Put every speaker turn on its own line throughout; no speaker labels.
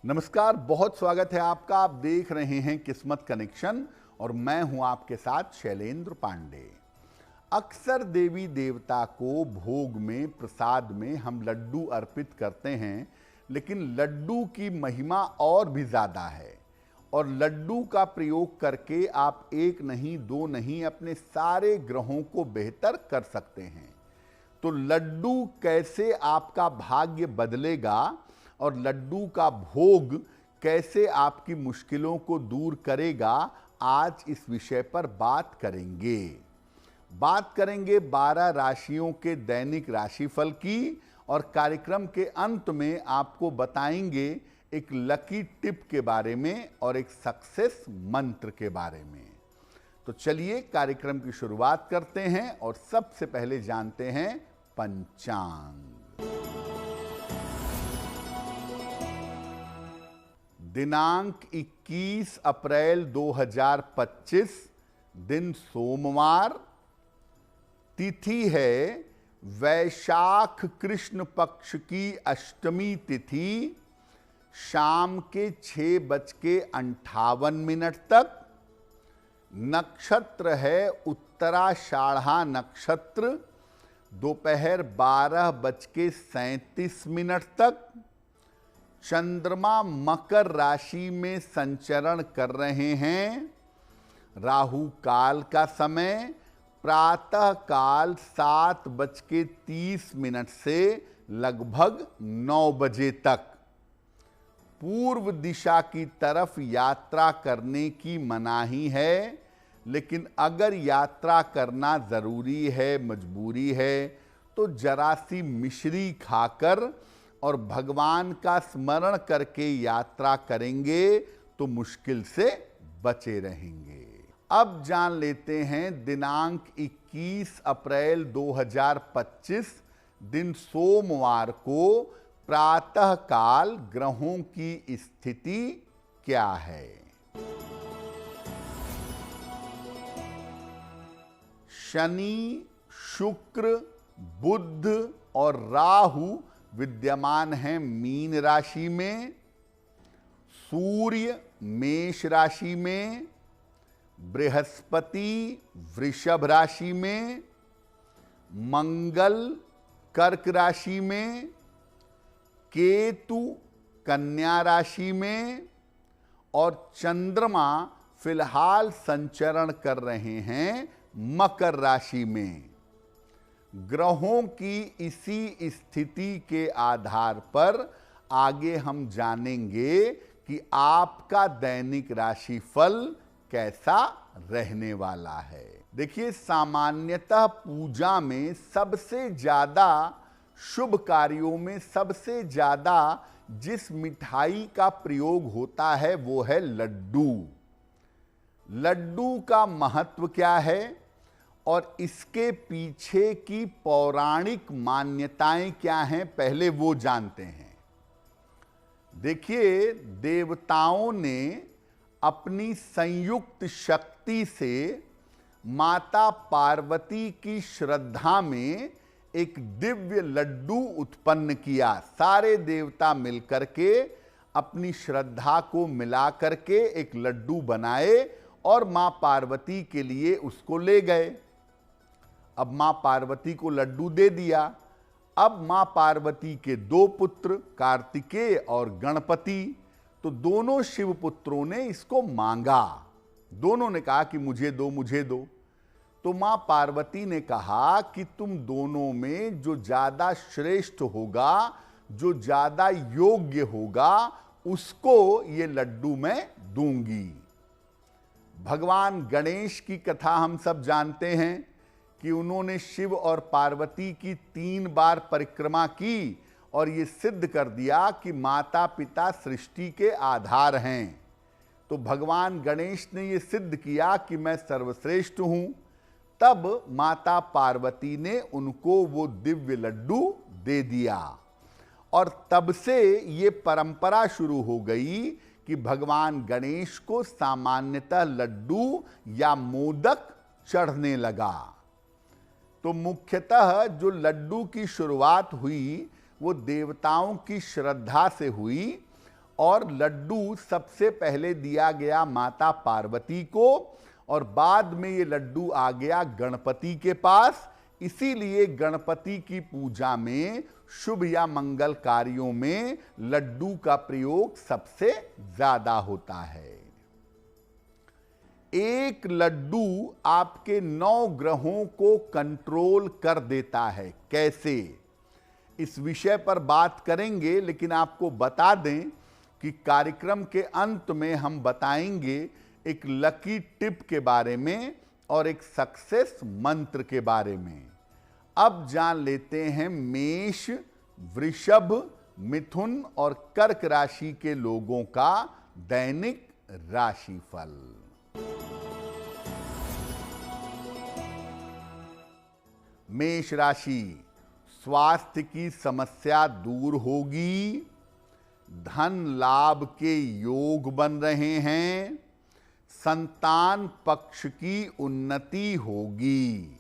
नमस्कार, बहुत स्वागत है आपका। आप देख रहे हैं किस्मत कनेक्शन और मैं हूं आपके साथ शैलेंद्र पांडे। अक्सर देवी देवता को भोग में, प्रसाद में हम लड्डू अर्पित करते हैं, लेकिन लड्डू की महिमा और भी ज़्यादा है और लड्डू का प्रयोग करके आप एक नहीं, दो नहीं, अपने सारे ग्रहों को बेहतर कर सकते हैं। तो लड्डू कैसे आपका भाग्य बदलेगा और लड्डू का भोग कैसे आपकी मुश्किलों को दूर करेगा, आज इस विषय पर बात करेंगे। 12 राशियों के दैनिक राशिफल की और कार्यक्रम के अंत में आपको बताएंगे एक लकी टिप के बारे में और एक सक्सेस मंत्र के बारे में। तो चलिए कार्यक्रम की शुरुआत करते हैं और सबसे पहले जानते हैं पंचांग। दिनांक 21 अप्रैल 2025, दिन सोमवार, तिथि है वैशाख कृष्ण पक्ष की अष्टमी तिथि, शाम के 6:58 तक। नक्षत्र है उत्तराषाढ़ा नक्षत्र, दोपहर 12:37 तक। चंद्रमा मकर राशि में संचरण कर रहे हैं। राहु काल का समय प्रातः काल 7:30 से लगभग 9 बजे तक। पूर्व दिशा की तरफ यात्रा करने की मनाही है, लेकिन अगर यात्रा करना जरूरी है, मजबूरी है, तो जरा सी मिश्री खाकर और भगवान का स्मरण करके यात्रा करेंगे तो मुश्किल से बचे रहेंगे। अब जान लेते हैं दिनांक 21 अप्रैल 2025, दिन सोमवार को प्रातः काल ग्रहों की स्थिति क्या है। शनि, शुक्र, बुध और राहु विद्यमान हैं मीन राशि में। सूर्य मेष राशि में, बृहस्पति वृषभ राशि में, मंगल कर्क राशि में, केतु कन्या राशि में और चंद्रमा फिलहाल संचरण कर रहे हैं मकर राशि में। ग्रहों की इसी स्थिति के आधार पर आगे हम जानेंगे कि आपका दैनिक राशिफल कैसा रहने वाला है। देखिए, सामान्यतः पूजा में सबसे ज्यादा, शुभ कार्यों में सबसे ज्यादा जिस मिठाई का प्रयोग होता है वो है लड्डू। लड्डू का महत्व क्या है और इसके पीछे की पौराणिक मान्यताएं क्या हैं, पहले वो जानते हैं। देखिए, देवताओं ने अपनी संयुक्त शक्ति से माता पार्वती की श्रद्धा में एक दिव्य लड्डू उत्पन्न किया। सारे देवता मिलकर के अपनी श्रद्धा को मिला करके एक लड्डू बनाए और मां पार्वती के लिए उसको ले गए। अब मां पार्वती को लड्डू दे दिया। अब मां पार्वती के 2 पुत्र कार्तिकेय और गणपति, तो दोनों शिव पुत्रों ने इसको मांगा। दोनों ने कहा कि मुझे दो, मुझे दो। तो मां पार्वती ने कहा कि तुम दोनों में जो ज्यादा श्रेष्ठ होगा, जो ज्यादा योग्य होगा, उसको ये लड्डू मैं दूंगी। भगवान गणेश की कथा हम सब जानते हैं कि उन्होंने शिव और पार्वती की 3 बार परिक्रमा की और ये सिद्ध कर दिया कि माता पिता सृष्टि के आधार हैं। तो भगवान गणेश ने ये सिद्ध किया कि मैं सर्वश्रेष्ठ हूं। तब माता पार्वती ने उनको वो दिव्य लड्डू दे दिया और तब से ये परंपरा शुरू हो गई कि भगवान गणेश को सामान्यतः लड्डू या मोदक चढ़ने लगा। तो मुख्यतः जो लड्डू की शुरुआत हुई वो देवताओं की श्रद्धा से हुई और लड्डू सबसे पहले दिया गया माता पार्वती को और बाद में ये लड्डू आ गया गणपति के पास। इसीलिए गणपति की पूजा में, शुभ या मंगल कार्यों में लड्डू का प्रयोग सबसे ज्यादा होता है। एक लड्डू आपके 9 ग्रहों को कंट्रोल कर देता है। कैसे, इस विषय पर बात करेंगे, लेकिन आपको बता दें कि कार्यक्रम के अंत में हम बताएंगे एक लकी टिप के बारे में और एक सक्सेस मंत्र के बारे में। अब जान लेते हैं मेष, वृषभ, मिथुन और कर्क राशि के लोगों का दैनिक राशिफल। मेष राशि, स्वास्थ्य की समस्या दूर होगी, धन लाभ के योग बन रहे हैं, संतान पक्ष की उन्नति होगी।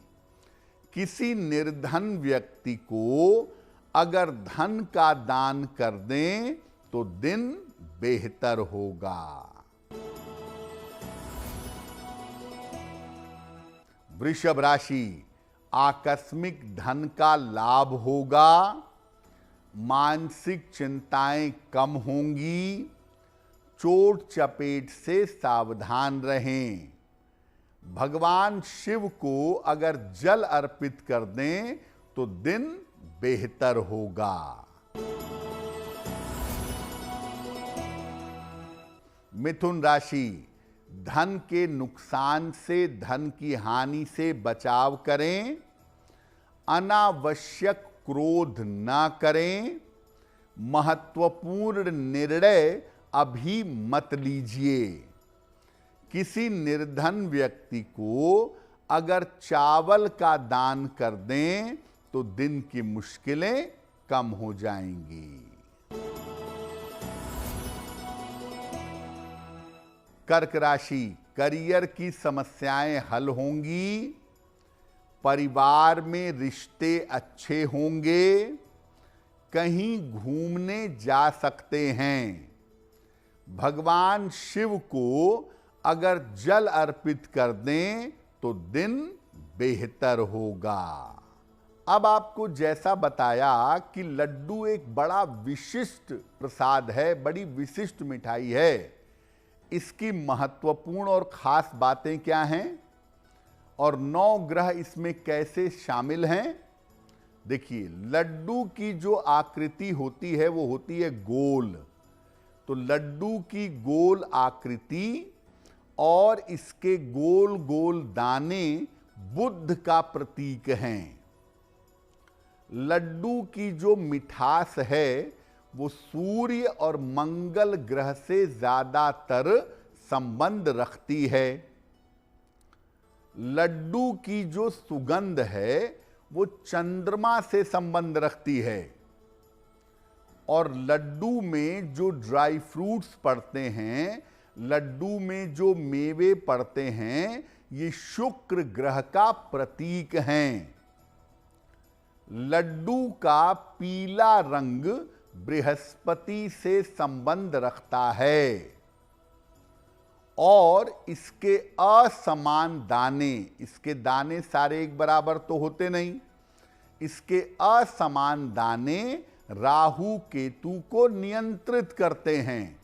किसी निर्धन व्यक्ति को अगर धन का दान कर दें तो दिन बेहतर होगा। वृषभ राशि, आकस्मिक धन का लाभ होगा, मानसिक चिंताएं कम होंगी, चोट चपेट से सावधान रहें। भगवान शिव को अगर जल अर्पित कर दें तो दिन बेहतर होगा। मिथुन राशि, धन के नुकसान से, धन की हानि से बचाव करें, अनावश्यक क्रोध न करें, महत्वपूर्ण निर्णय अभी मत लीजिए। किसी निर्धन व्यक्ति को अगर चावल का दान कर दें तो दिन की मुश्किलें कम हो जाएंगी। कर्क राशि, करियर की समस्याएं हल होंगी, परिवार में रिश्ते अच्छे होंगे, कहीं घूमने जा सकते हैं। भगवान शिव को अगर जल अर्पित कर दें तो दिन बेहतर होगा। अब आपको जैसा बताया कि लड्डू एक बड़ा विशिष्ट प्रसाद है, बड़ी विशिष्ट मिठाई है, इसकी महत्वपूर्ण और खास बातें क्या हैं और 9 ग्रह इसमें कैसे शामिल हैं। देखिए, लड्डू की जो आकृति होती है वो होती है गोल। तो लड्डू की गोल आकृति और इसके गोल गोल दाने बुद्ध का प्रतीक हैं। लड्डू की जो मिठास है वो सूर्य और मंगल ग्रह से ज्यादातर संबंध रखती है। लड्डू की जो सुगंध है वो चंद्रमा से संबंध रखती है और लड्डू में जो ड्राई फ्रूट्स पड़ते हैं, लड्डू में जो मेवे पड़ते हैं, ये शुक्र ग्रह का प्रतीक हैं। लड्डू का पीला रंग बृहस्पति से संबंध रखता है और इसके असमान दाने, इसके दाने सारे एक बराबर तो होते नहीं, इसके असमान दाने राहु केतु को नियंत्रित करते हैं।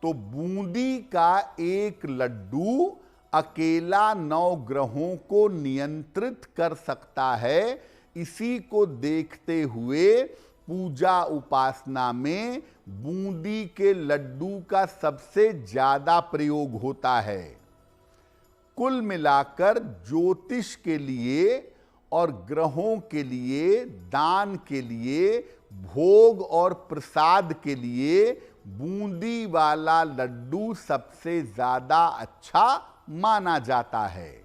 तो बूंदी का एक लड्डू अकेला 9 ग्रहों को नियंत्रित कर सकता है। इसी को देखते हुए पूजा उपासना में बूंदी के लड्डू का सबसे ज्यादा प्रयोग होता है। कुल मिलाकर ज्योतिष के लिए और ग्रहों के लिए, दान के लिए, भोग और प्रसाद के लिए बूंदी वाला लड्डू सबसे ज्यादा अच्छा माना जाता है।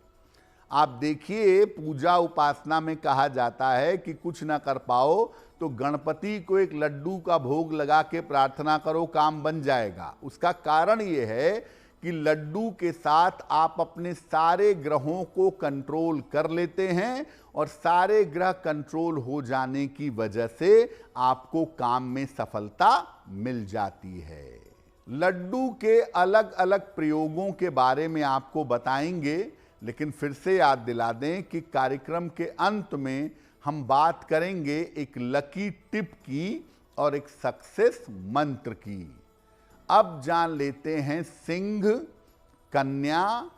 आप देखिए, पूजा उपासना में कहा जाता है कि कुछ ना कर पाओ तो गणपति को एक लड्डू का भोग लगा के प्रार्थना करो, काम बन जाएगा। उसका कारण यह है कि लड्डू के साथ आप अपने सारे ग्रहों को कंट्रोल कर लेते हैं और सारे ग्रह कंट्रोल हो जाने की वजह से आपको काम में सफलता मिल जाती है। लड्डू के अलग अलग प्रयोगों के बारे में आपको बताएंगे, लेकिन फिर से याद दिला दें कि कार्यक्रम के अंत में हम बात करेंगे एक लकी टिप की और एक सक्सेस मंत्र की। अब जान लेते हैं सिंह, कन्या,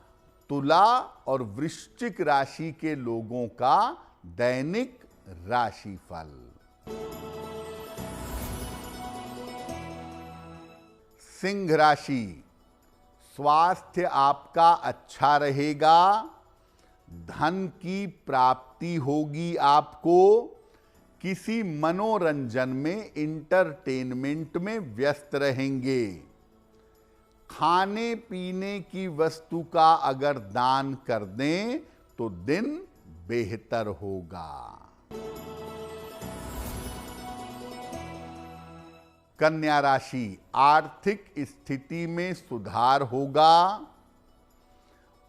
तुला और वृश्चिक राशि के लोगों का दैनिक राशिफल। सिंह राशि, स्वास्थ्य आपका अच्छा रहेगा, धन की प्राप्ति होगी आपको, किसी मनोरंजन में, इंटरटेनमेंट में व्यस्त रहेंगे। खाने पीने की वस्तु का अगर दान कर दें तो दिन बेहतर होगा। कन्या राशि, आर्थिक स्थिति में सुधार होगा,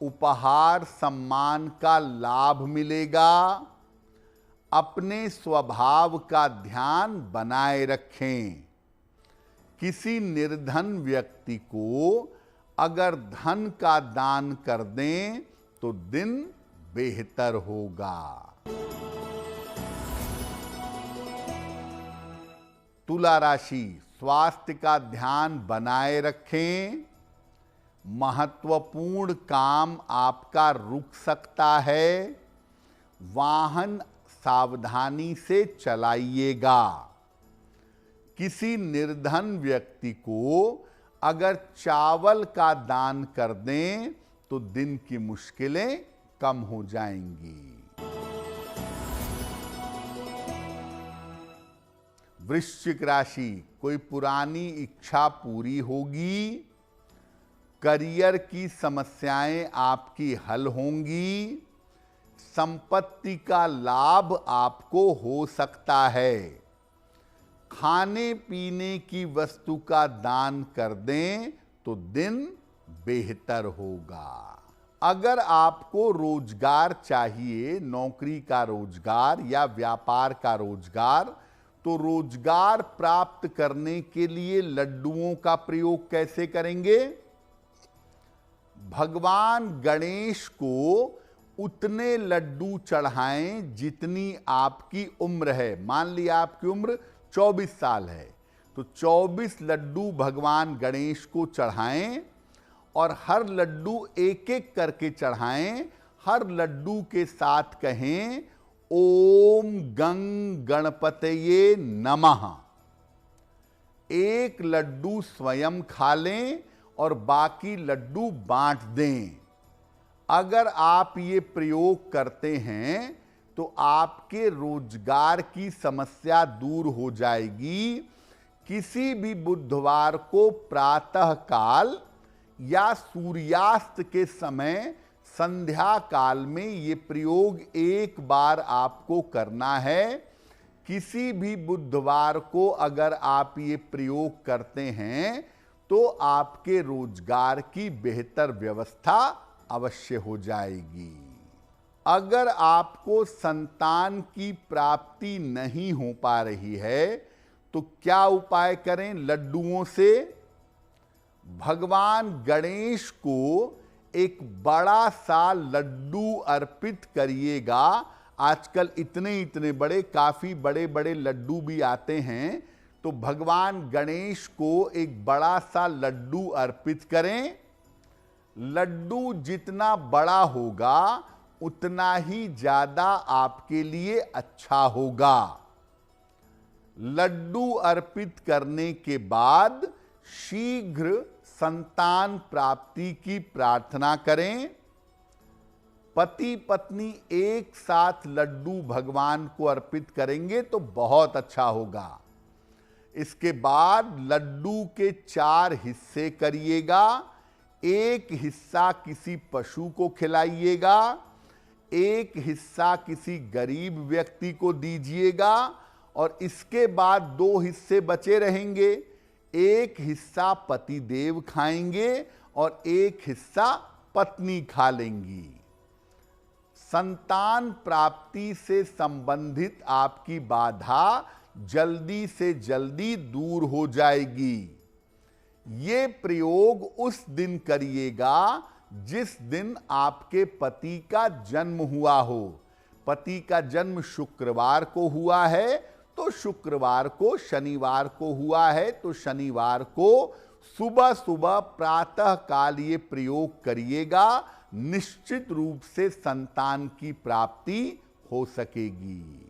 उपहार सम्मान का लाभ मिलेगा, अपने स्वभाव का ध्यान बनाए रखें। किसी निर्धन व्यक्ति को अगर धन का दान कर दें तो दिन बेहतर होगा। तुला राशि, स्वास्थ्य का ध्यान बनाए रखें, महत्वपूर्ण काम आपका रुक सकता है, वाहन सावधानी से चलाइएगा। किसी निर्धन व्यक्ति को अगर चावल का दान कर दें तो दिन की मुश्किलें कम हो जाएंगी। वृश्चिक राशि, कोई पुरानी इच्छा पूरी होगी, करियर की समस्याएं आपकी हल होंगी, संपत्ति का लाभ आपको हो सकता है। खाने पीने की वस्तु का दान कर दें तो दिन बेहतर होगा। अगर आपको रोजगार चाहिए, नौकरी का रोजगार या व्यापार का रोजगार, तो रोजगार प्राप्त करने के लिए लड्डुओं का प्रयोग कैसे करेंगे? भगवान गणेश को उतने लड्डू चढ़ाएं जितनी आपकी उम्र है। मान लिया आपकी उम्र 24 साल है तो 24 लड्डू भगवान गणेश को चढ़ाएं और हर लड्डू एक एक करके चढ़ाएं। हर लड्डू के साथ कहें ओम गंग गणपतये नमः। एक लड्डू स्वयं खा लें और बाकी लड्डू बांट दें। अगर आप ये प्रयोग करते हैं तो आपके रोजगार की समस्या दूर हो जाएगी। किसी भी बुधवार को प्रातः काल या सूर्यास्त के समय संध्या काल में ये प्रयोग एक बार आपको करना है। किसी भी बुधवार को अगर आप ये प्रयोग करते हैं तो आपके रोजगार की बेहतर व्यवस्था अवश्य हो जाएगी। अगर आपको संतान की प्राप्ति नहीं हो पा रही है तो क्या उपाय करें? लड्डुओं से भगवान गणेश को एक बड़ा सा लड्डू अर्पित करिएगा। आजकल इतने बड़े, काफी बड़े बड़े लड्डू भी आते हैं, तो भगवान गणेश को एक बड़ा सा लड्डू अर्पित करें। लड्डू जितना बड़ा होगा उतना ही ज्यादा आपके लिए अच्छा होगा। लड्डू अर्पित करने के बाद शीघ्र संतान प्राप्ति की प्रार्थना करें। पति पत्नी एक साथ लड्डू भगवान को अर्पित करेंगे तो बहुत अच्छा होगा। इसके बाद लड्डू के 4 हिस्से करिएगा। एक हिस्सा किसी पशु को खिलाइएगा, एक हिस्सा किसी गरीब व्यक्ति को दीजिएगा और इसके बाद 2 हिस्से बचे रहेंगे। एक हिस्सा पतिदेव खाएंगे और एक हिस्सा पत्नी खा लेंगी। संतान प्राप्ति से संबंधित आपकी बाधा जल्दी से जल्दी दूर हो जाएगी। ये प्रयोग उस दिन करिएगा जिस दिन आपके पति का जन्म हुआ हो। पति का जन्म शुक्रवार को हुआ है तो शुक्रवार को, शनिवार को हुआ है तो शनिवार को सुबह सुबह प्रातः काल ये प्रयोग करिएगा। निश्चित रूप से संतान की प्राप्ति हो सकेगी।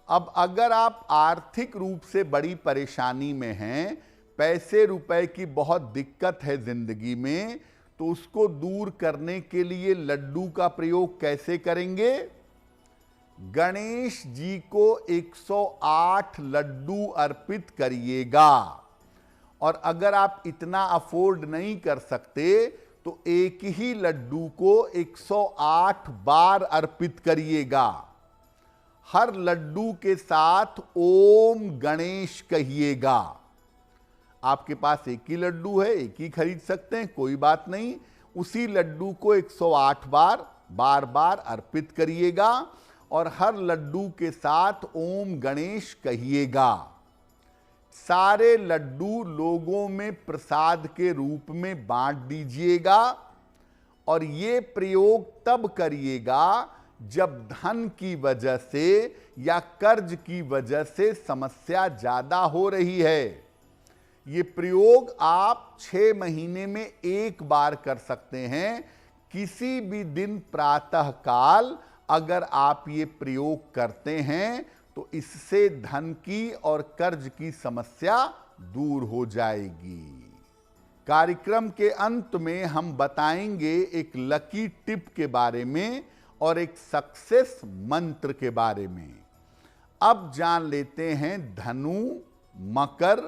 अब अगर आप आर्थिक रूप से बड़ी परेशानी में हैं, पैसे रुपए की बहुत दिक्कत है जिंदगी में, तो उसको दूर करने के लिए लड्डू का प्रयोग कैसे करेंगे? गणेश जी को 108 लड्डू अर्पित करिएगा। और अगर आप इतना अफोर्ड नहीं कर सकते तो एक ही लड्डू को 108 बार अर्पित करिएगा। हर लड्डू के साथ ओम गणेश कहिएगा। आपके पास एक ही लड्डू है, एक ही खरीद सकते हैं, कोई बात नहीं। उसी लड्डू को 108 बार बार बार अर्पित करिएगा और हर लड्डू के साथ ओम गणेश कहिएगा। सारे लड्डू लोगों में प्रसाद के रूप में बांट दीजिएगा। और ये प्रयोग तब करिएगा जब धन की वजह से या कर्ज की वजह से समस्या ज्यादा हो रही है। ये प्रयोग आप 6 महीने में एक बार कर सकते हैं। किसी भी दिन प्रातः काल अगर आप ये प्रयोग करते हैं तो इससे धन की और कर्ज की समस्या दूर हो जाएगी। कार्यक्रम के अंत में हम बताएंगे एक लकी टिप के बारे में और एक सक्सेस मंत्र के बारे में। अब जान लेते हैं धनु, मकर,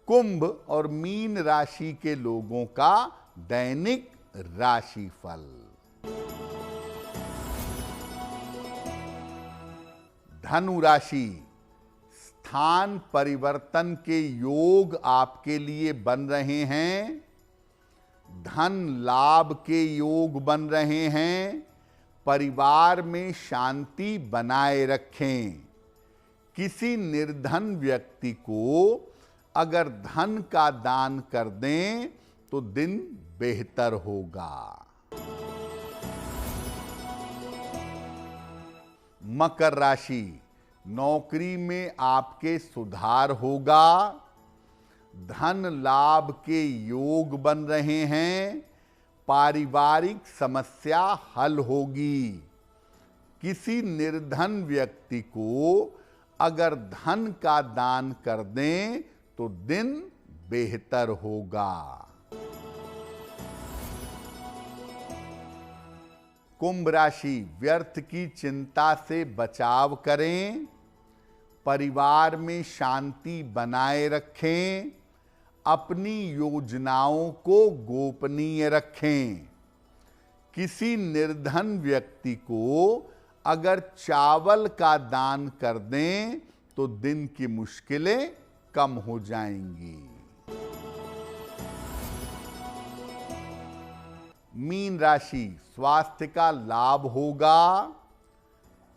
कुंभ और मीन राशि के लोगों का दैनिक राशिफल। धनु राशि, स्थान परिवर्तन के योग आपके लिए बन रहे हैं। धन लाभ के योग बन रहे हैं। परिवार में शांति बनाए रखें। किसी निर्धन व्यक्ति को अगर धन का दान कर दें तो दिन बेहतर होगा। मकर राशि, नौकरी में आपके सुधार होगा। धन लाभ के योग बन रहे हैं। पारिवारिक समस्या हल होगी। किसी निर्धन व्यक्ति को अगर धन का दान कर दें तो दिन बेहतर होगा। कुंभ राशि, व्यर्थ की चिंता से बचाव करें। परिवार में शांति बनाए रखें। अपनी योजनाओं को गोपनीय रखें। किसी निर्धन व्यक्ति को अगर चावल का दान कर दें तो दिन की मुश्किलें कम हो जाएंगी। मीन राशि, स्वास्थ्य का लाभ होगा।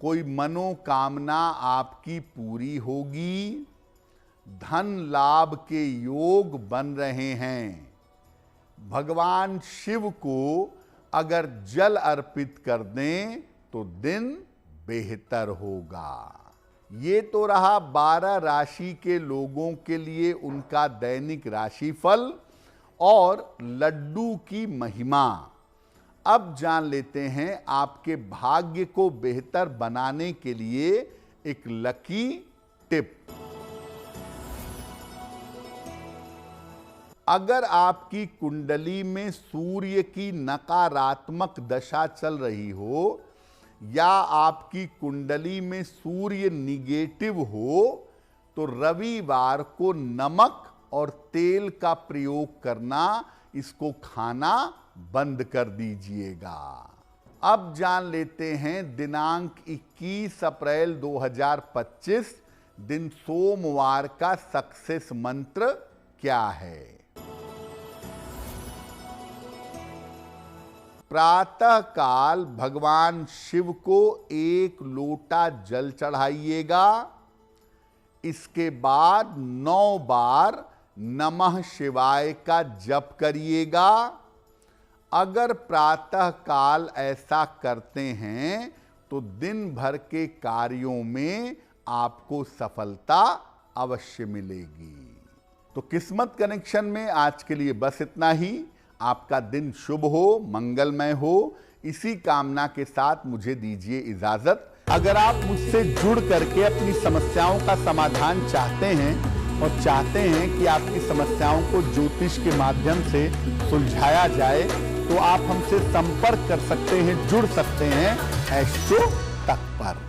कोई मनोकामना आपकी पूरी होगी। धन लाभ के योग बन रहे हैं। भगवान शिव को अगर जल अर्पित कर दें तो दिन बेहतर होगा। ये तो रहा 12 राशि के लोगों के लिए उनका दैनिक राशिफल और लड्डू की महिमा। अब जान लेते हैं आपके भाग्य को बेहतर बनाने के लिए एक लकी टिप। अगर आपकी कुंडली में सूर्य की नकारात्मक दशा चल रही हो या आपकी कुंडली में सूर्य निगेटिव हो तो रविवार को नमक और तेल का प्रयोग करना, इसको खाना बंद कर दीजिएगा। अब जान लेते हैं दिनांक 21 अप्रैल 2025 दिन सोमवार का सक्सेस मंत्र क्या है? प्रातः काल भगवान शिव को 1 लोटा जल चढ़ाइएगा। इसके बाद 9 बार नमः शिवाय का जप करिएगा। अगर प्रातः काल ऐसा करते हैं तो दिन भर के कार्यों में आपको सफलता अवश्य मिलेगी। तो किस्मत कनेक्शन में आज के लिए बस इतना ही। आपका दिन शुभ हो, मंगलमय हो, इसी कामना के साथ मुझे दीजिए इजाजत। अगर आप मुझसे जुड़ करके अपनी समस्याओं का समाधान चाहते हैं और चाहते हैं कि आपकी समस्याओं को ज्योतिष के माध्यम से सुलझाया जाए, तो आप हमसे संपर्क कर सकते हैं, जुड़ सकते हैं एस्ट्रो तक पर।